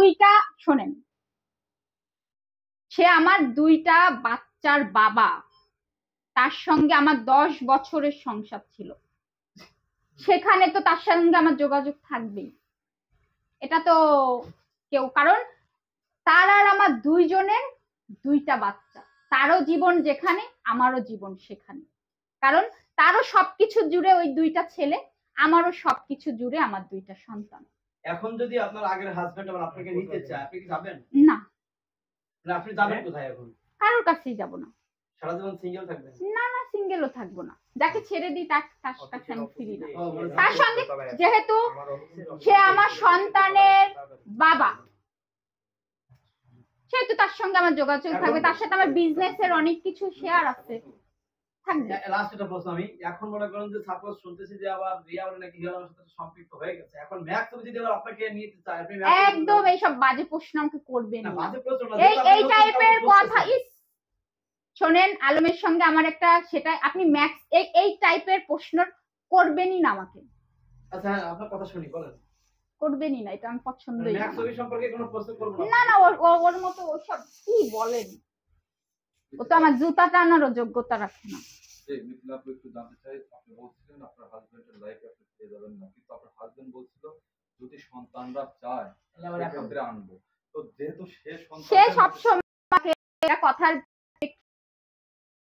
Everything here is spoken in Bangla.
দুইটা, শোনেন, সে আমার দুইটা বাচ্চার বাবা, তার সঙ্গে আমার 10 বছরের সংসার ছিল, সেখানে তো তার সঙ্গে আমার যোগাযোগ থাকবেই, এটা তো কেউ, কারণ তার আর আমার দুইজনের দুইটা বাচ্চা, তারও জীবন যেখানে আমারও জীবন সেখানে, কারণ তারও সবকিছু জুড়ে ওই দুইটা ছেলে, আমারও সবকিছু জুড়ে আমার দুইটা সন্তান। এখন যদি আপনার আগের হাজবেন্ড আবার আপনাকে নিতে চায়, আপনি কি যাবেন? না। না, আপনি যাবেন কোথায় এখন? কারোর কাছেই যাব না। সারা জীবন সিঙ্গেল থাকবেন? না না, সিঙ্গেলও থাকবো না, যাকে ছেড়ে দিই তার কাছে আমি ফিরি না। তার সঙ্গে যেহেতু সে আমার সন্তানের বাবা, সেহেতু তার সঙ্গে আমার যোগাযোগ থাকবে, তার সাথে আমার বিজনেসের অনেক কিছু শেয়ার আছে, থাকবে। লাস্ট একটা প্রশ্ন, আমি এখন মনে করেন যে সাপোজ শুনতেছি যে আবার রিয়া নাকি হিয়ার সাথে সম্পৃক্ত হয়ে গেছে, এখন ম্যাক্স যদি আবার আপনাকে নিতে চায়, আপনি একদম এইসব বাজে প্রশ্ন আমাকে করবেন না। বাজে প্রশ্ন না, এই টাইপের কথা, শোনেন, আলমের সঙ্গে আমার একটা, সেটা আপনি ম্যাক্স এই টাইপের প্রশ্ন করবেনই না আমাকে। আচ্ছা, আপনার কথা শুনি, বলেন। করবেনই না, এটা আমি পছন্দই না। ম্যাক্স ওই সম্পর্কে কোনো প্রশ্ন করব না। না না, ওর মতো ওসব কি বলেন, ও তো আমার জুতা টানারও যোগ্যতা রাখে না। মিথিলা আপু, একটু জানতে চাই, আপনি বলছিলেন আপনার হাজবেন্ডের লাইফে আপনি পেয়ে যাবেন না, কিন্তু আপনার হাজবেন্ড বলছিল যদি সন্তানরা চায় তাহলে আনবো, তো যেহেতু সে সবসময় কথার